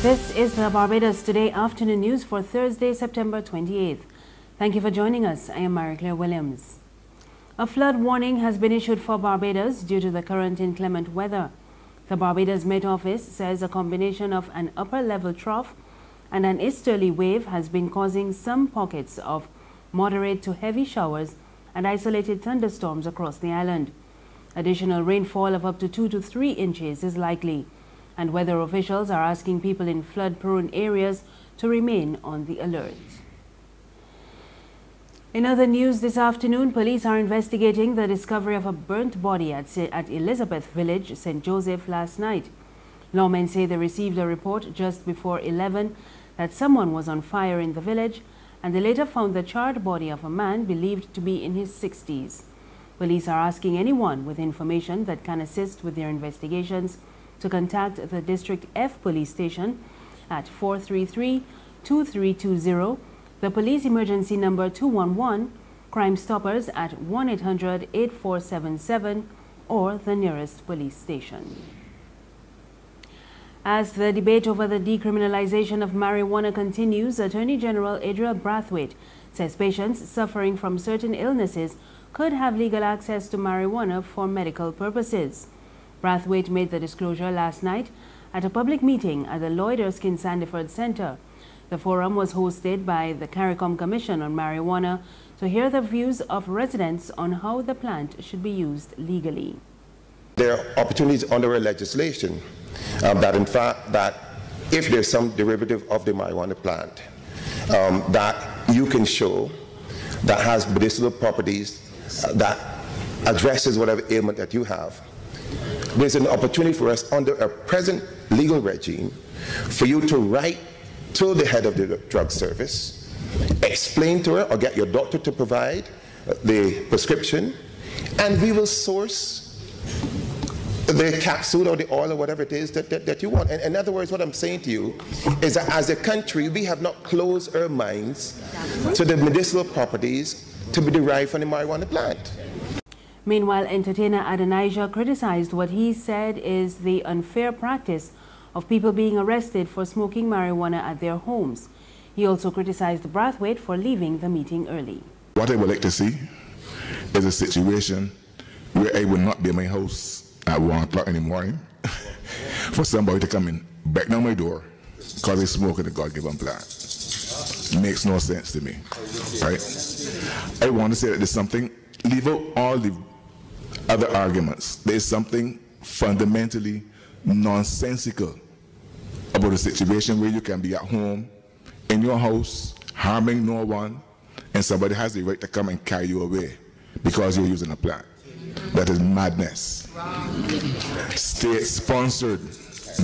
This is the Barbados Today afternoon news for Thursday, September 28th. Thank you for joining us. I am Marie-Claire Williams. A flood warning has been issued for Barbados due to the current inclement weather. The Barbados Met Office says a combination of an upper-level trough and an easterly wave has been causing some pockets of moderate to heavy showers and isolated thunderstorms across the island. Additional rainfall of up to 2 to 3 inches is likely, and weather officials are asking people in flood-prone areas to remain on the alert. In other news this afternoon, police are investigating the discovery of a burnt body at Elizabeth Village, St. Joseph, last night. Lawmen say they received a report just before 11 that someone was on fire in the village, and they later found the charred body of a man believed to be in his 60s. Police are asking anyone with information that can assist with their investigations to contact the District F Police Station at 433-2320, the police emergency number 211, Crime Stoppers at 1-800-8477, or the nearest police station. As the debate over the decriminalization of marijuana continues, Attorney General Adriel Brathwaite says patients suffering from certain illnesses could have legal access to marijuana for medical purposes. Brathwaite made the disclosure last night at a public meeting at the Lloyd Erskine Sandiford Center. The forum was hosted by the CARICOM Commission on Marijuana to hear the views of residents on how the plant should be used legally. There are opportunities under our legislation that in fact that if there's some derivative of the marijuana plant that you can show that has medicinal properties that addresses whatever ailment that you have, there's an opportunity for us under a present legal regime for you to write to the head of the drug service, explain to her or get your doctor to provide the prescription, and we will source the capsule or the oil or whatever it is that you want. And in other words, what I'm saying to you is that as a country, we have not closed our minds to the medicinal properties to be derived from the marijuana plant. Meanwhile, entertainer Adonijah criticized what he said is the unfair practice of people being arrested for smoking marijuana at their homes. He also criticized Brathwaite for leaving the meeting early. What I would like to see is a situation where I will not be in my house at 1 o'clock in the morning for somebody to come in, back down my door because they smoke in the God-given plant. It makes no sense to me, right? I want to say that there's something, leave out all the other arguments. There's something fundamentally nonsensical about a situation where you can be at home, in your house, harming no one, and somebody has the right to come and carry you away because you're using a plant. That is madness. State-sponsored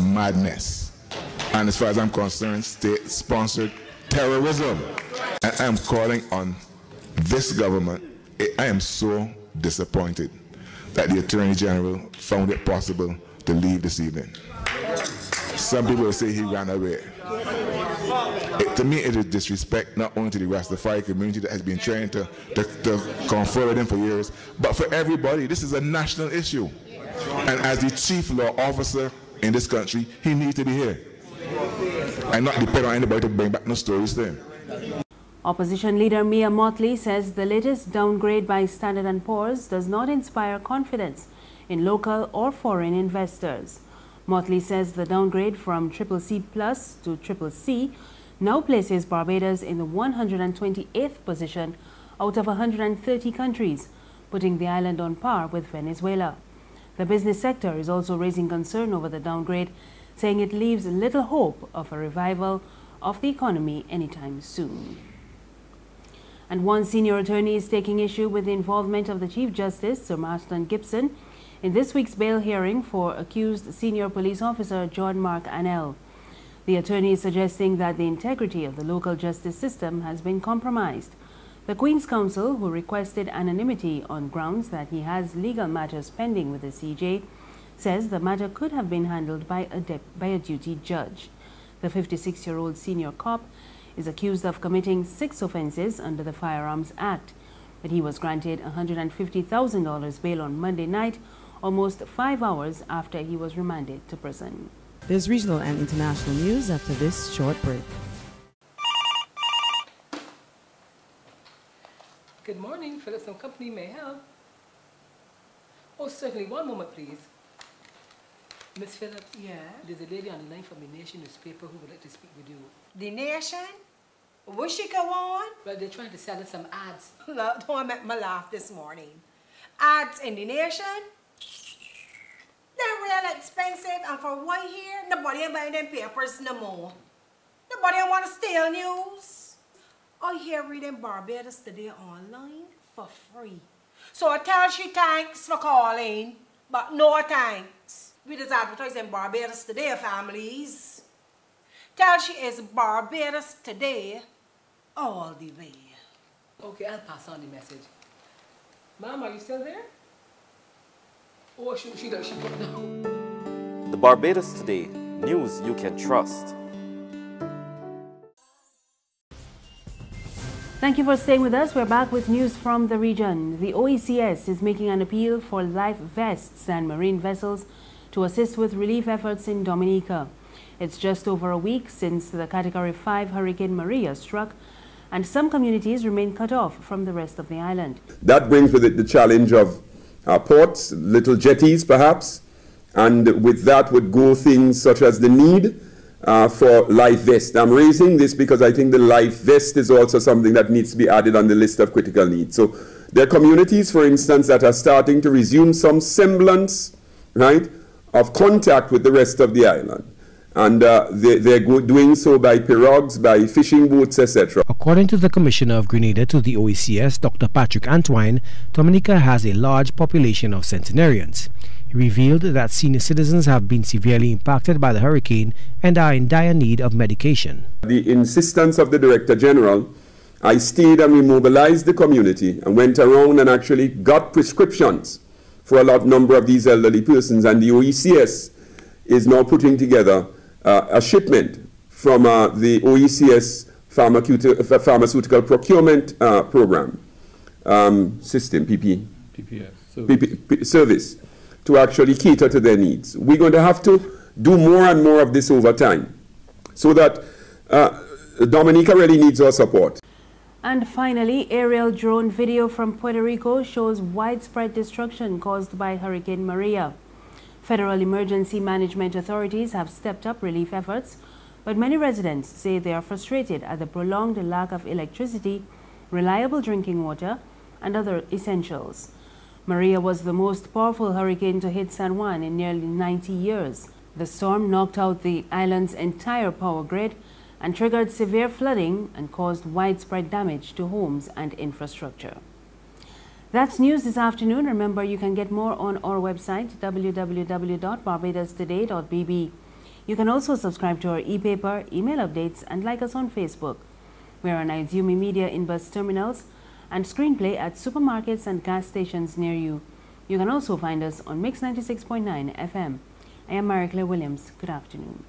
madness. And as far as I'm concerned, state-sponsored terrorism. And I am calling on this government. I am so disappointed that the Attorney General found it possible to leave this evening. Some people say he ran away. To me, it is disrespect not only to the Rastafari community that has been trying to confer with him for years, but for everybody. This is a national issue. And as the chief law officer in this country, he needs to be here and not depend on anybody to bring back no stories to him. Opposition leader Mia Motley says the latest downgrade by Standard & Poor's does not inspire confidence in local or foreign investors. Motley says the downgrade from CCC Plus to CCC now places Barbados in the 128th position out of 130 countries, putting the island on par with Venezuela. The business sector is also raising concern over the downgrade, saying it leaves little hope of a revival of the economy anytime soon. And one senior attorney is taking issue with the involvement of the Chief Justice, Sir Marston Gibson, in this week's bail hearing for accused senior police officer John Mark Annell. The attorney is suggesting that the integrity of the local justice system has been compromised. The Queen's Counsel, who requested anonymity on grounds that he has legal matters pending with the CJ, says the matter could have been handled by a duty judge. The 56-year-old senior cop is accused of committing 6 offenses under the Firearms Act, but he was granted $150,000 bail on Monday night, almost 5 hours after he was remanded to prison. There's regional and international news after this short break. Good morning, Phillips & Company, may I help? Oh, certainly. One moment, please. Miss Phillips? Yeah? There's a lady on the line from the Nation newspaper who would like to speak with you. The Nation? Will she go on? Well, they're trying to sell us some ads. Look, don't make me laugh this morning. Ads in the Nation? They're real expensive, and for what here, nobody ain't buying them papers no more. Nobody ain't want to steal news. I hear reading Barbados Today online for free. So I tell she thanks for calling, but no thanks. We just advertising Barbados Today, families. Tell she is Barbados Today all the way. Okay, I'll pass on the message. Ma'am, are you still there? Oh, she put it down. The Barbados Today, news you can trust. Thank you for staying with us. We're back with news from the region. The OECS is making an appeal for life vests and marine vessels to assist with relief efforts in Dominica. It's just over a week since the Category 5 Hurricane Maria struck, and some communities remain cut off from the rest of the island. That brings with it the challenge of ports, little jetties perhaps, and with that would go things such as the need for life vest. I'm raising this because I think the life vest is also something that needs to be added on the list of critical needs. So there are communities, for instance, that are starting to resume some semblance, right, of contact with the rest of the island. And they're doing so by pirogues, by fishing boats, etc. According to the Commissioner of Grenada to the OECS, Dr. Patrick Antoine, Dominica has a large population of centenarians. He revealed that senior citizens have been severely impacted by the hurricane and are in dire need of medication. The insistence of the Director General, I stayed and we mobilized the community and went around and actually got prescriptions for a number of these elderly persons, and the OECS is now putting together a shipment from the OECS pharmaceutical procurement program system, service, to actually cater to their needs. We're going to have to do more and more of this over time so that Dominica really needs our support. And finally, aerial drone video from Puerto Rico shows widespread destruction caused by Hurricane Maria. Federal emergency management authorities have stepped up relief efforts, but many residents say they are frustrated at the prolonged lack of electricity, reliable drinking water, and other essentials. Maria was the most powerful hurricane to hit San Juan in nearly 90 years. The storm knocked out the island's entire power grid and triggered severe flooding and caused widespread damage to homes and infrastructure. That's news this afternoon. Remember, you can get more on our website, www.barbadostoday.bb. You can also subscribe to our e-paper, email updates, and like us on Facebook. We're on Izumi Media in bus terminals and Screenplay at supermarkets and gas stations near you. You can also find us on Mix 96.9 FM. I am Marie Claire Williams. Good afternoon.